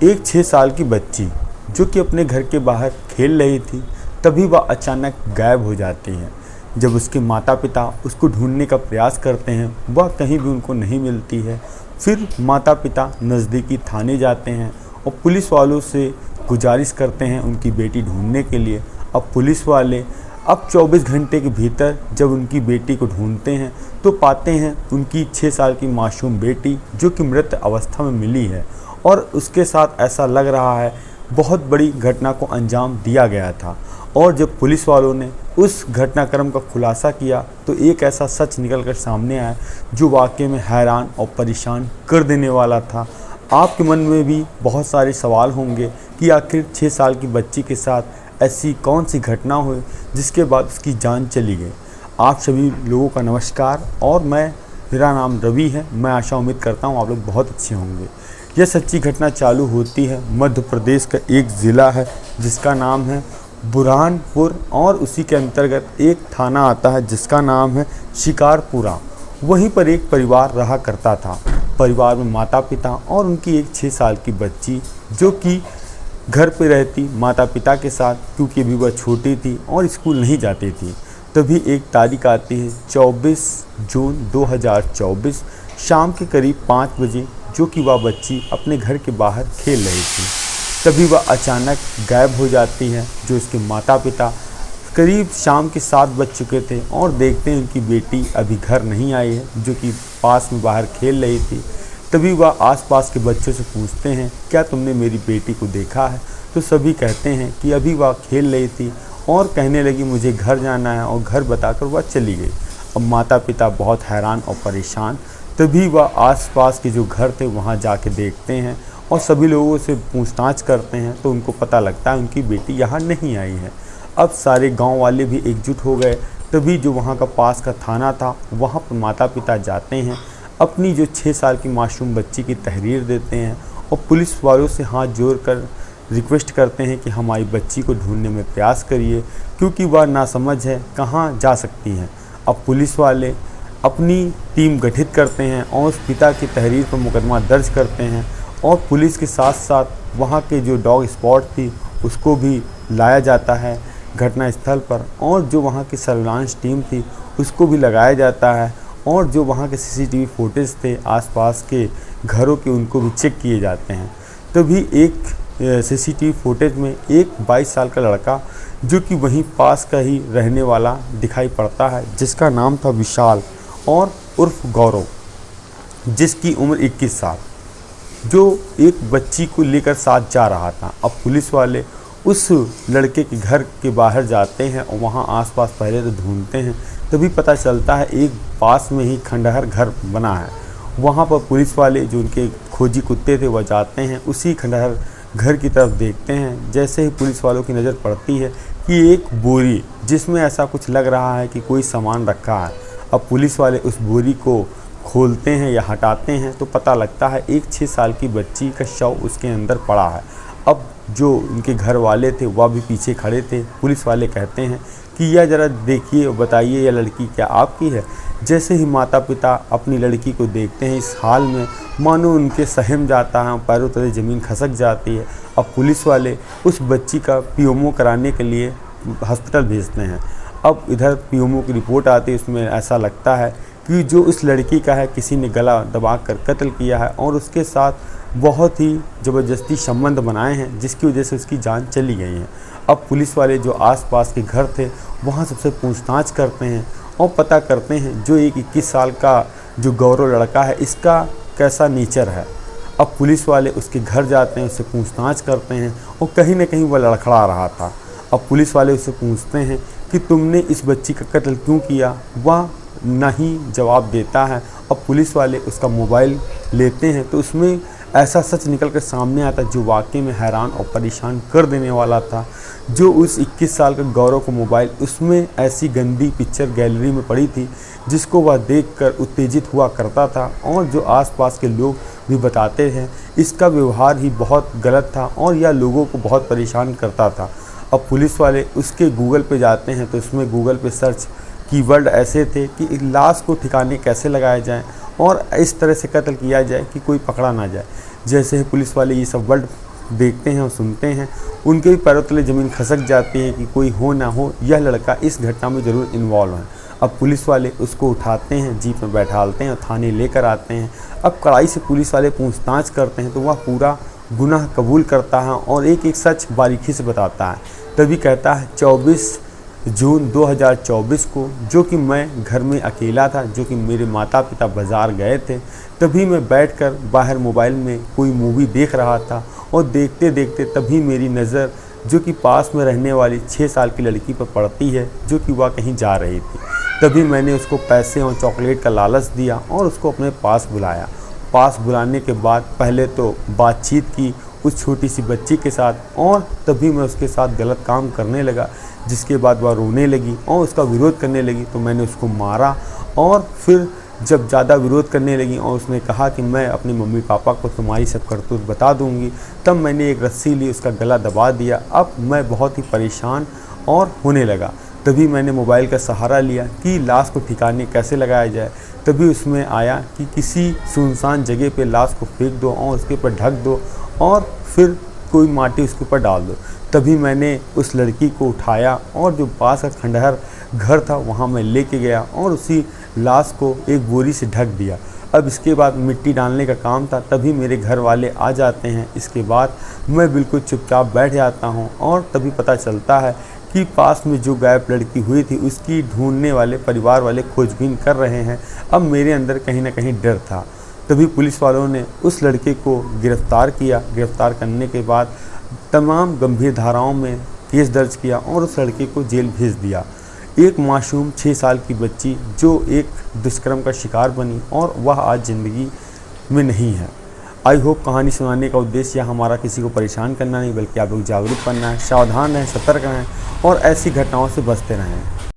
एक 6 साल की बच्ची जो कि अपने घर के बाहर खेल रही थी, तभी वह अचानक गायब हो जाती है। जब उसके माता पिता उसको ढूंढने का प्रयास करते हैं, वह कहीं भी उनको नहीं मिलती है। फिर माता पिता नज़दीकी थाने जाते हैं और पुलिस वालों से गुजारिश करते हैं उनकी बेटी ढूंढने के लिए। अब पुलिस वाले 24 घंटे के भीतर जब उनकी बेटी को ढूंढते हैं तो पाते हैं उनकी 6 साल की मासूम बेटी जो कि मृत अवस्था में मिली है, और उसके साथ ऐसा लग रहा है बहुत बड़ी घटना को अंजाम दिया गया था। और जब पुलिस वालों ने उस घटनाक्रम का खुलासा किया तो एक ऐसा सच निकल कर सामने आया जो वाकई में हैरान और परेशान कर देने वाला था। आपके मन में भी बहुत सारे सवाल होंगे कि आखिर 6 साल की बच्ची के साथ ऐसी कौन सी घटना हुई जिसके बाद उसकी जान चली गई। आप सभी लोगों का नमस्कार, और मेरा नाम रवि है। मैं आशा उम्मीद करता हूँ आप लोग बहुत अच्छे होंगे। यह सच्ची घटना चालू होती है मध्य प्रदेश का एक ज़िला है जिसका नाम है बुरहानपुर, और उसी के अंतर्गत एक थाना आता है जिसका नाम है शिकारपुरा। वहीं पर एक परिवार रहा करता था। परिवार में माता पिता और उनकी एक 6 साल की बच्ची जो कि घर पे रहती माता पिता के साथ, क्योंकि अभी वह छोटी थी और स्कूल नहीं जाती थी। तभी एक तारीख आती है 24 जून 2024 शाम के करीब 5 बजे, जो कि वह बच्ची अपने घर के बाहर खेल रही थी। तभी वह अचानक गायब हो जाती है। जो उसके माता पिता करीब शाम के 7 बज चुके थे और देखते हैं उनकी बेटी अभी घर नहीं आई है, जो कि पास में बाहर खेल रही थी। तभी वह आसपास के बच्चों से पूछते हैं, क्या तुमने मेरी बेटी को देखा है? तो सभी कहते हैं कि अभी वह खेल रही थी, और कहने लगी मुझे घर जाना है, और घर बताकर वह चली गई। अब माता पिता बहुत हैरान और परेशान। तभी वह आसपास के जो घर थे वहाँ जाके देखते हैं और सभी लोगों से पूछताछ करते हैं, तो उनको पता लगता है उनकी बेटी यहाँ नहीं आई है। अब सारे गांव वाले भी एकजुट हो गए। तभी जो वहाँ का पास का थाना था वहाँ पर माता पिता जाते हैं, अपनी जो 6 साल की मासूम बच्ची की तहरीर देते हैं और पुलिस वालों से हाथ जोड़कर रिक्वेस्ट करते हैं कि हमारी बच्ची को ढूंढने में प्रयास करिए, क्योंकि वह नासमझ है, कहाँ जा सकती हैं। अब पुलिस वाले अपनी टीम गठित करते हैं और उस पिता की तहरीर पर मुकदमा दर्ज करते हैं, और पुलिस के साथ साथ वहाँ के जो डॉग स्पॉट थी उसको भी लाया जाता है घटनास्थल पर, और जो वहाँ की सर्विलांस टीम थी उसको भी लगाया जाता है, और जो वहाँ के सीसीटीवी फुटेज थे आसपास के घरों के उनको भी चेक किए जाते हैं। तभी एक सीसीटीवी फुटेज में एक 22 साल का लड़का जो कि वहीं पास का ही रहने वाला दिखाई पड़ता है, जिसका नाम था विशाल और उर्फ गौरव, जिसकी उम्र 21 साल, जो एक बच्ची को लेकर साथ जा रहा था। अब पुलिस वाले उस लड़के के घर के बाहर जाते हैं और वहाँ आसपास पहले तो ढूंढते हैं। तभी पता चलता है एक पास में ही खंडहर घर बना है। वहाँ पर पुलिस वाले जो उनके खोजी कुत्ते थे वह जाते हैं, उसी खंडहर घर की तरफ देखते हैं। जैसे ही पुलिस वालों की नज़र पड़ती है कि एक बोरी जिसमें ऐसा कुछ लग रहा है कि कोई सामान रखा है। अब पुलिस वाले उस बोरी को खोलते हैं या हटाते हैं तो पता लगता है एक 6 साल की बच्ची का शव उसके अंदर पड़ा है। अब जो उनके घर वाले थे वह भी पीछे खड़े थे। पुलिस वाले कहते हैं कि यह ज़रा देखिए और बताइए यह लड़की क्या आपकी है? जैसे ही माता पिता अपनी लड़की को देखते हैं इस हाल में, मानो उनके सहम जाता है, पैरों तले ज़मीन खसक जाती है। अब पुलिस वाले उस बच्ची का पीएमओ कराने के लिए हॉस्पिटल भेजते हैं। अब इधर पीएमओ की रिपोर्ट आती है, उसमें ऐसा लगता है कि जो उस लड़की का है किसी ने गला दबाकर कत्ल किया है और उसके साथ बहुत ही ज़बरदस्ती संबंध बनाए हैं, जिसकी वजह से उसकी जान चली गई है। अब पुलिस वाले जो आसपास के घर थे वहाँ सबसे पूछताछ करते हैं और पता करते हैं जो एक 21 साल का जो गौरव लड़का है इसका कैसा नेचर है। अब पुलिस वाले उसके घर जाते हैं, उससे पूछताछ करते हैं और कहीं ना कहीं वह लड़खड़ा रहा था। अब पुलिस वाले उससे पूछते हैं कि तुमने इस बच्ची का कत्ल क्यों किया? वह नहीं जवाब देता है। अब पुलिस वाले उसका मोबाइल लेते हैं तो उसमें ऐसा सच निकल कर सामने आता जो वाकई में हैरान और परेशान कर देने वाला था। जो उस 21 साल का गौरव का मोबाइल, उसमें ऐसी गंदी पिक्चर गैलरी में पड़ी थी जिसको वह देखकर उत्तेजित हुआ करता था, और जो आसपास के लोग भी बताते हैं इसका व्यवहार ही बहुत गलत था और यह लोगों को बहुत परेशान करता था। अब पुलिस वाले उसके गूगल पे जाते हैं तो उसमें गूगल पे सर्च कीवर्ड ऐसे थे कि एक लाश को ठिकाने कैसे लगाया जाए और इस तरह से कत्ल किया जाए कि कोई पकड़ा ना जाए। जैसे ही पुलिस वाले ये सब वर्ड देखते हैं और सुनते हैं, उनके भी पैरों तले ज़मीन खसक जाती है कि कोई हो ना हो यह लड़का इस घटना में ज़रूर इन्वॉल्व है। अब पुलिस वाले उसको उठाते हैं, जीप में बैठाते हैं और थाने लेकर आते हैं। अब कड़ाई से पुलिस वाले पूछताछ करते हैं तो वह पूरा गुनाह कबूल करता है और एक एक सच बारीकी से बताता है। तभी कहता है 24 जून 2024 को, जो कि मैं घर में अकेला था, जो कि मेरे माता पिता बाज़ार गए थे, तभी मैं बैठकर बाहर मोबाइल में कोई मूवी देख रहा था और देखते देखते तभी मेरी नज़र जो कि पास में रहने वाली 6 साल की लड़की पर पड़ती है, जो कि वह कहीं जा रही थी। तभी मैंने उसको पैसे और चॉकलेट का लालच दिया और उसको अपने पास बुलाया। पास बुलाने के बाद पहले तो बातचीत की उस छोटी सी बच्ची के साथ और तभी मैं उसके साथ गलत काम करने लगा, जिसके बाद वह रोने लगी और उसका विरोध करने लगी तो मैंने उसको मारा। और फिर जब ज़्यादा विरोध करने लगी और उसने कहा कि मैं अपने मम्मी पापा को तुम्हारी सब करतूत बता दूंगी, तब मैंने एक रस्सी ली, उसका गला दबा दिया। अब मैं बहुत ही परेशान और होने लगा। तभी मैंने मोबाइल का सहारा लिया कि लाश को ठिकाने कैसे लगाया जाए। तभी उसमें आया कि किसी सुनसान जगह पे लाश को फेंक दो और उसके ऊपर ढक दो और फिर कोई माटी उसके ऊपर डाल दो। तभी मैंने उस लड़की को उठाया और जो पास का खंडहर घर था वहाँ मैं लेके गया और उसी लाश को एक बोरी से ढक दिया। अब इसके बाद मिट्टी डालने का काम था, तभी मेरे घर वाले आ जाते हैं। इसके बाद मैं बिल्कुल चुपचाप बैठ जाता हूँ और तभी पता चलता है कि पास में जो गायब लड़की हुई थी उसकी ढूंढने वाले परिवार वाले खोजबीन कर रहे हैं। अब मेरे अंदर कहीं ना कहीं डर था। तभी पुलिस वालों ने उस लड़के को गिरफ़्तार किया। गिरफ़्तार करने के बाद तमाम गंभीर धाराओं में केस दर्ज किया और उस लड़के को जेल भेज दिया। एक मासूम 6 साल की बच्ची जो एक दुष्कर्म का शिकार बनी और वह आज ज़िंदगी में नहीं है। आई होप कहानी सुनाने का उद्देश्य यह हमारा किसी को परेशान करना नहीं, बल्कि आप लोग जागरूक करना है, सावधान रहें, सतर्क रहें और ऐसी घटनाओं से बचते रहें।